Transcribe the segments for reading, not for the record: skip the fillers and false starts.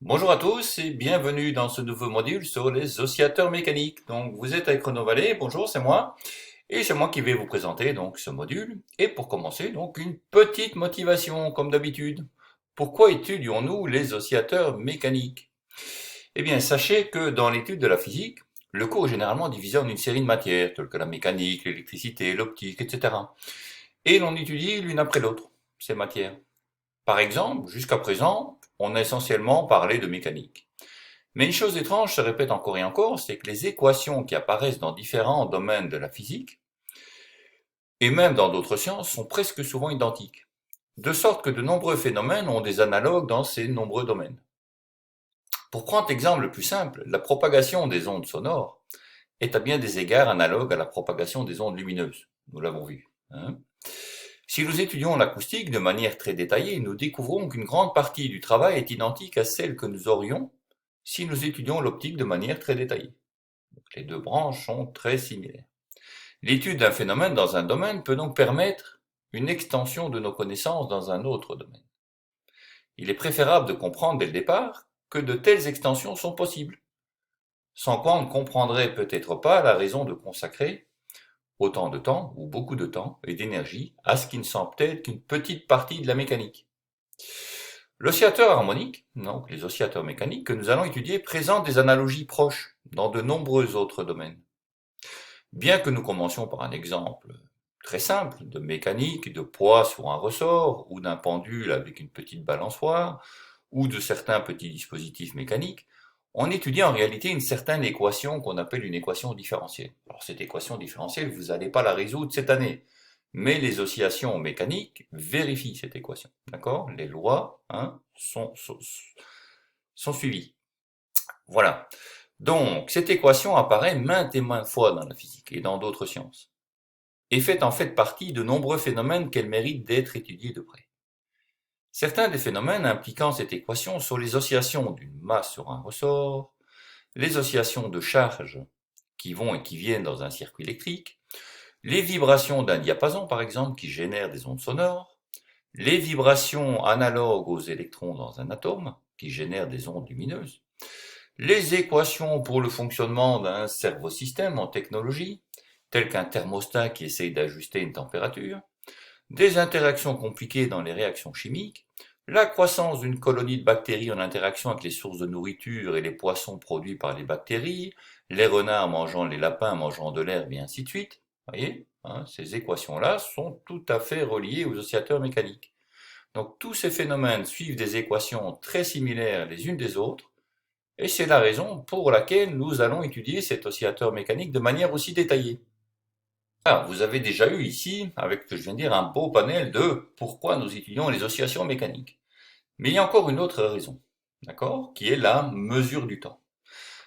Bonjour à tous et bienvenue dans ce nouveau module sur les oscillateurs mécaniques. Donc vous êtes avec Renaud Vallée, bonjour, c'est moi. Et c'est moi qui vais vous présenter donc ce module. Et pour commencer, donc une petite motivation comme d'habitude. Pourquoi étudions-nous les oscillateurs mécaniques? Eh bien, sachez que dans l'étude de la physique, le cours est généralement divisé en une série de matières, telles que la mécanique, l'électricité, l'optique, etc. Et l'on étudie l'une après l'autre, ces matières. Par exemple, jusqu'à présent, on a essentiellement parlé de mécanique. Mais une chose étrange se répète encore et encore, c'est que les équations qui apparaissent dans différents domaines de la physique, et même dans d'autres sciences, sont presque souvent identiques. De sorte que de nombreux phénomènes ont des analogues dans ces nombreux domaines. Pour prendre l'exemple le plus simple, la propagation des ondes sonores est à bien des égards analogue à la propagation des ondes lumineuses. Nous l'avons vu. Si nous étudions l'acoustique de manière très détaillée, nous découvrons qu'une grande partie du travail est identique à celle que nous aurions si nous étudions l'optique de manière très détaillée. Donc, les deux branches sont très similaires. L'étude d'un phénomène dans un domaine peut donc permettre une extension de nos connaissances dans un autre domaine. Il est préférable de comprendre dès le départ que de telles extensions sont possibles, sans quoi on ne comprendrait peut-être pas la raison de consacrer autant de temps, ou beaucoup de temps, et d'énergie à ce qui ne semble peut-être qu'une petite partie de la mécanique. L'oscillateur harmonique, donc les oscillateurs mécaniques que nous allons étudier, présentent des analogies proches dans de nombreux autres domaines. Bien que nous commencions par un exemple très simple de mécanique, de poids sur un ressort, ou d'un pendule avec une petite balançoire, ou de certains petits dispositifs mécaniques, on étudie en réalité une certaine équation qu'on appelle une équation différentielle. Alors cette équation différentielle, vous n'allez pas la résoudre cette année, mais les oscillations mécaniques vérifient cette équation. D'accord? Les lois sont suivies. Voilà. Donc, cette équation apparaît maintes et maintes fois dans la physique et dans d'autres sciences, et fait en fait partie de nombreux phénomènes qu'elle mérite d'être étudiée de près. Certains des phénomènes impliquant cette équation sont les oscillations d'une masse sur un ressort, les oscillations de charge qui vont et qui viennent dans un circuit électrique, les vibrations d'un diapason par exemple qui génèrent des ondes sonores, les vibrations analogues aux électrons dans un atome qui génèrent des ondes lumineuses, les équations pour le fonctionnement d'un servosystème en technologie, tel qu'un thermostat qui essaye d'ajuster une température, des interactions compliquées dans les réactions chimiques, la croissance d'une colonie de bactéries en interaction avec les sources de nourriture et les poissons produits par les bactéries, les renards mangeant les lapins mangeant de l'herbe et ainsi de suite. Voyez, ces équations-là sont tout à fait reliées aux oscillateurs mécaniques. Donc tous ces phénomènes suivent des équations très similaires les unes des autres, et c'est la raison pour laquelle nous allons étudier cet oscillateur mécanique de manière aussi détaillée. Alors, vous avez déjà eu ici, avec ce que je viens de dire, un beau panel de pourquoi nous étudions les oscillations mécaniques. Mais il y a encore une autre raison, d'accord, qui est la mesure du temps.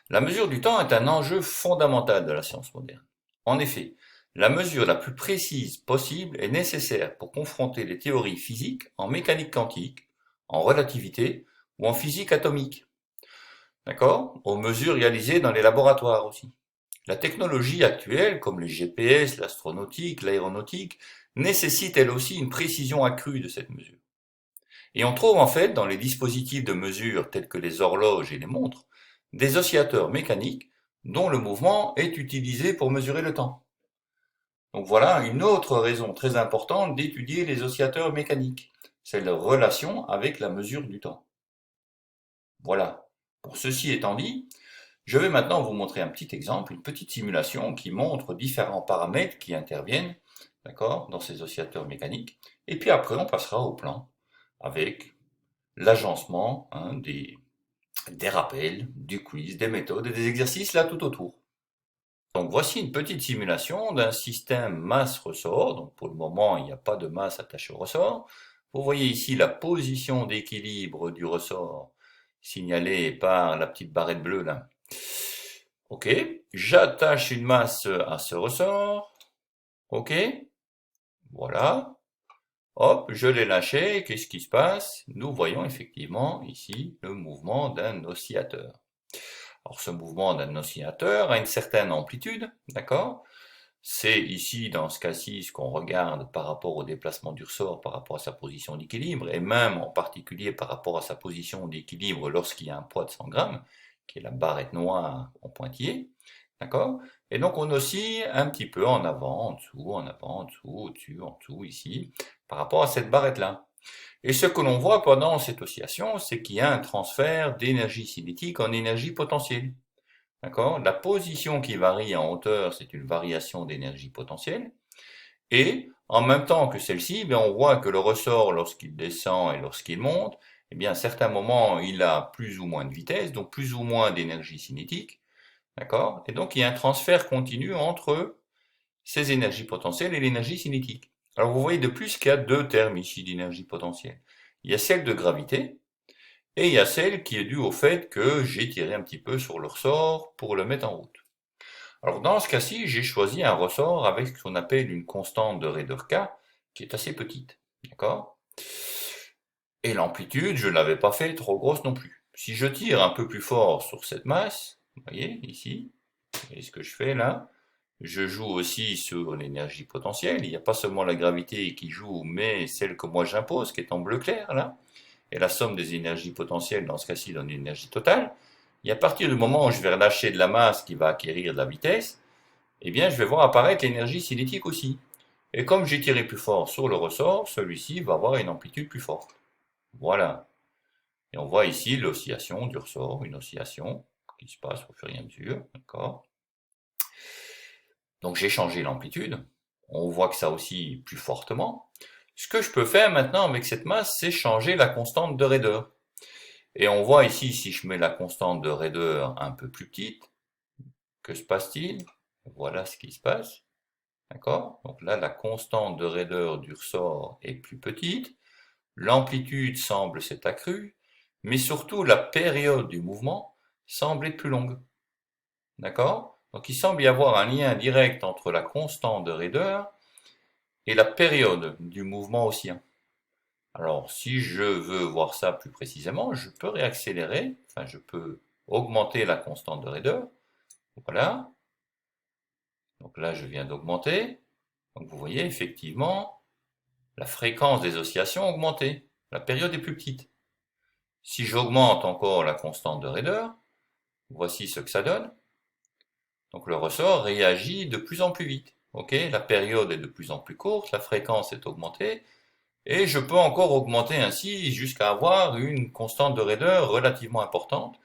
La mesure du temps est un enjeu fondamental de la science moderne. En effet, la mesure la plus précise possible est nécessaire pour confronter les théories physiques en mécanique quantique, en relativité ou en physique atomique, d'accord, aux mesures réalisées dans les laboratoires aussi. La technologie actuelle, comme les GPS, l'astronautique, l'aéronautique, nécessite elle aussi une précision accrue de cette mesure. Et on trouve en fait dans les dispositifs de mesure tels que les horloges et les montres, des oscillateurs mécaniques dont le mouvement est utilisé pour mesurer le temps. Donc voilà une autre raison très importante d'étudier les oscillateurs mécaniques, c'est leur relation avec la mesure du temps. Voilà. Pour ceci étant dit, je vais maintenant vous montrer un petit exemple, une petite simulation qui montre différents paramètres qui interviennent, d'accord, dans ces oscillateurs mécaniques. Et puis après, on passera au plan avec l'agencement des rappels, du quiz, des méthodes et des exercices là tout autour. Donc voici une petite simulation d'un système masse-ressort. Donc pour le moment, il n'y a pas de masse attachée au ressort. Vous voyez ici la position d'équilibre du ressort signalée par la petite barrette bleue là. Ok, j'attache une masse à ce ressort. Ok, voilà. Hop, je l'ai lâché. Qu'est-ce qui se passe? Nous voyons effectivement ici le mouvement d'un oscillateur. Alors ce mouvement d'un oscillateur a une certaine amplitude, d'accord? C'est ici, dans ce cas-ci, ce qu'on regarde par rapport au déplacement du ressort, par rapport à sa position d'équilibre, et même en particulier par rapport à sa position d'équilibre lorsqu'il y a un poids de 100 grammes, qui est la barrette noire en pointillé, d'accord? Et donc on oscille un petit peu en avant, en dessous, au-dessus, en dessous, ici, par rapport à cette barrette-là. Et ce que l'on voit pendant cette oscillation, c'est qu'il y a un transfert d'énergie cinétique en énergie potentielle. D'accord? La position qui varie en hauteur, c'est une variation d'énergie potentielle. Et en même temps que celle-ci, ben, on voit que le ressort, lorsqu'il descend et lorsqu'il monte, eh bien, à certains moments, il a plus ou moins de vitesse, donc plus ou moins d'énergie cinétique. D'accord? Et donc, il y a un transfert continu entre ces énergies potentielles et l'énergie cinétique. Alors, vous voyez de plus qu'il y a deux termes ici d'énergie potentielle. Il y a celle de gravité, et il y a celle qui est due au fait que j'ai tiré un petit peu sur le ressort pour le mettre en route. Alors dans ce cas-ci, j'ai choisi un ressort avec ce qu'on appelle une constante de raideur K, qui est assez petite. D'accord? Et l'amplitude, je ne l'avais pas fait trop grosse non plus. Si je tire un peu plus fort sur cette masse, vous voyez ici, et ce que je fais là, je joue aussi sur l'énergie potentielle. Il n'y a pas seulement la gravité qui joue, mais celle que moi j'impose, qui est en bleu clair là. Et la somme des énergies potentielles, dans ce cas-ci, donne une énergie totale. Et à partir du moment où je vais relâcher de la masse qui va acquérir de la vitesse, eh bien, je vais voir apparaître l'énergie cinétique aussi. Et comme j'ai tiré plus fort sur le ressort, celui-ci va avoir une amplitude plus forte. Voilà. Et on voit ici l'oscillation du ressort, une oscillation qui se passe au fur et à mesure. D'accord? Donc j'ai changé l'amplitude. On voit que ça oscille plus fortement. Ce que je peux faire maintenant avec cette masse, c'est changer la constante de raideur. Et on voit ici, si je mets la constante de raideur un peu plus petite, que se passe-t-il? Voilà ce qui se passe. D'accord? Donc là, la constante de raideur du ressort est plus petite. L'amplitude semble s'être accrue, mais surtout la période du mouvement semble être plus longue. D'accord? Donc il semble y avoir un lien direct entre la constante de raideur et la période du mouvement oscillant. Alors si je veux voir ça plus précisément, je peux réaccélérer, enfin je peux augmenter la constante de raideur. Voilà. Donc là, je viens d'augmenter. Donc vous voyez, effectivement, la fréquence des oscillations a augmenté. La période est plus petite. Si j'augmente encore la constante de raideur, voici ce que ça donne. Donc le ressort réagit de plus en plus vite. Ok, la période est de plus en plus courte, la fréquence est augmentée, et je peux encore augmenter ainsi jusqu'à avoir une constante de raideur relativement importante.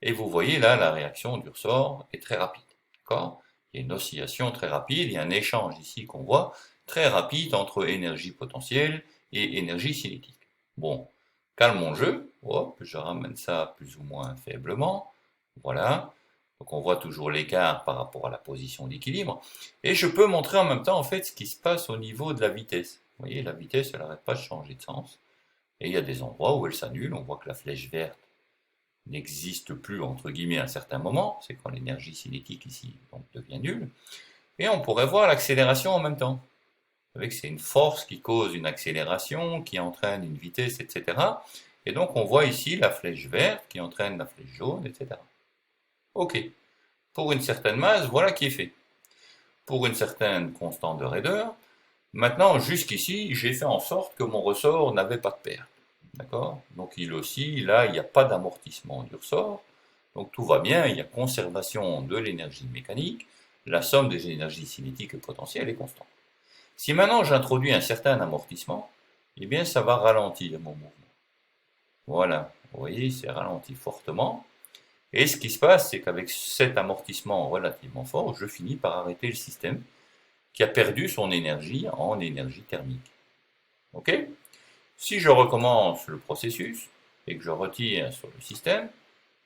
Et vous voyez là, la réaction du ressort est très rapide. D'accord? Il y a une oscillation très rapide, il y a un échange ici qu'on voit très rapide entre énergie potentielle et énergie cinétique. Bon, calmons le jeu. Hop, je ramène ça plus ou moins faiblement. Voilà. Donc on voit toujours l'écart par rapport à la position d'équilibre. Et je peux montrer en même temps en fait ce qui se passe au niveau de la vitesse. Vous voyez, la vitesse, elle n'arrête pas de changer de sens. Et il y a des endroits où elle s'annule. On voit que la flèche verte n'existe plus entre guillemets à un certain moment. C'est quand l'énergie cinétique ici donc, devient nulle. Et on pourrait voir l'accélération en même temps. Vous savez que c'est une force qui cause une accélération, qui entraîne une vitesse, etc. Et donc on voit ici la flèche verte qui entraîne la flèche jaune, etc. Ok. Pour une certaine masse, voilà qui est fait. Pour une certaine constante de raideur, maintenant, jusqu'ici, j'ai fait en sorte que mon ressort n'avait pas de perte. D'accord? Donc il oscille, là, il n'y a pas d'amortissement du ressort. Donc tout va bien, il y a conservation de l'énergie mécanique, la somme des énergies cinétiques et potentielles est constante. Si maintenant j'introduis un certain amortissement, eh bien ça va ralentir mon mouvement. Voilà, vous voyez, c'est ralenti fortement. Et ce qui se passe, c'est qu'avec cet amortissement relativement fort, je finis par arrêter le système qui a perdu son énergie en énergie thermique. Ok? Si je recommence le processus et que je retire sur le système,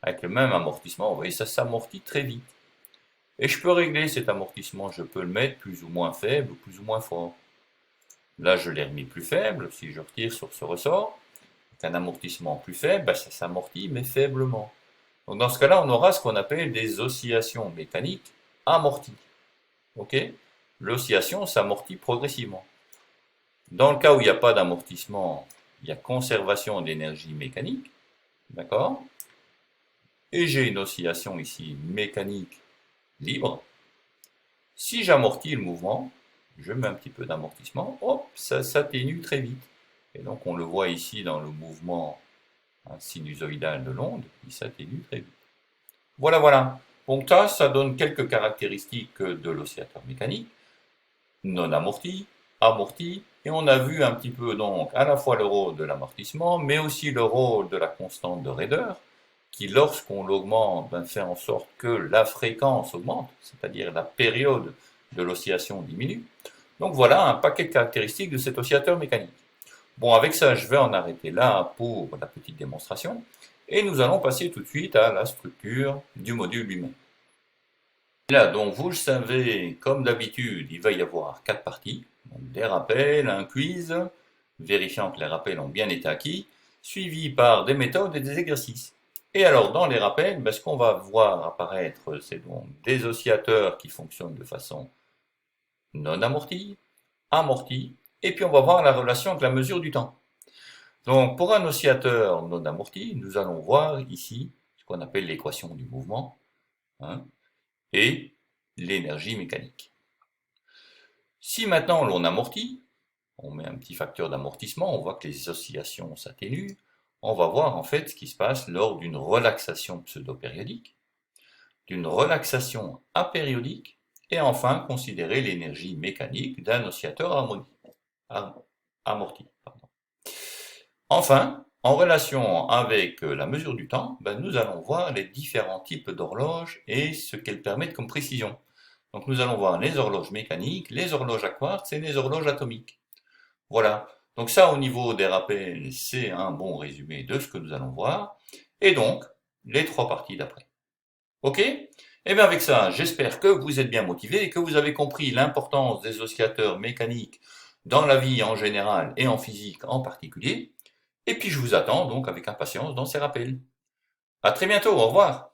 avec le même amortissement, vous voyez, ça s'amortit très vite. Et je peux régler cet amortissement, je peux le mettre plus ou moins faible ou plus ou moins fort. Là, je l'ai remis plus faible, si je retire sur ce ressort, avec un amortissement plus faible, ben, ça s'amortit mais faiblement. Donc dans ce cas-là, on aura ce qu'on appelle des oscillations mécaniques amorties. Ok? L'oscillation s'amortit progressivement. Dans le cas où il n'y a pas d'amortissement, il y a conservation d'énergie mécanique. D'accord? Et j'ai une oscillation ici mécanique libre. Si j'amortis le mouvement, je mets un petit peu d'amortissement, hop, ça s'atténue très vite. Et donc on le voit ici dans le mouvement sinusoïdal de l'onde, il s'atténue très vite. Voilà, voilà. Donc ça donne quelques caractéristiques de l'oscillateur mécanique, non amorti, amorti, et on a vu un petit peu donc à la fois le rôle de l'amortissement, mais aussi le rôle de la constante de raideur, qui lorsqu'on l'augmente, fait en sorte que la fréquence augmente, c'est-à-dire la période de l'oscillation diminue. Donc voilà un paquet de caractéristiques de cet oscillateur mécanique. Bon, avec ça, je vais en arrêter là pour la petite démonstration, et nous allons passer tout de suite à la structure du module lui-même. Là, donc vous le savez, comme d'habitude, il va y avoir 4 parties. Donc, des rappels, un quiz, vérifiant que les rappels ont bien été acquis, suivi par des méthodes et des exercices. Et alors, dans les rappels, ce qu'on va voir apparaître, c'est donc des oscillateurs qui fonctionnent de façon non amortie, amortie, et puis on va voir la relation avec la mesure du temps. Donc, pour un oscillateur non amorti, nous allons voir ici ce qu'on appelle l'équation du mouvement, hein, et l'énergie mécanique. Si maintenant l'on amortit, on met un petit facteur d'amortissement, on voit que les oscillations s'atténuent, on va voir en fait ce qui se passe lors d'une relaxation pseudo-périodique, d'une relaxation apériodique, et enfin considérer l'énergie mécanique d'un oscillateur amorti. Enfin, en relation avec la mesure du temps, nous allons voir les différents types d'horloges et ce qu'elles permettent comme précision. Donc nous allons voir les horloges mécaniques, les horloges à quartz et les horloges atomiques. Voilà. Donc ça, au niveau des rappels, c'est un bon résumé de ce que nous allons voir. Et donc, les 3 parties d'après. Ok? Et bien avec ça, j'espère que vous êtes bien motivés et que vous avez compris l'importance des oscillateurs mécaniques dans la vie en général et en physique en particulier. Et puis je vous attends donc avec impatience dans ces rappels. À très bientôt, au revoir.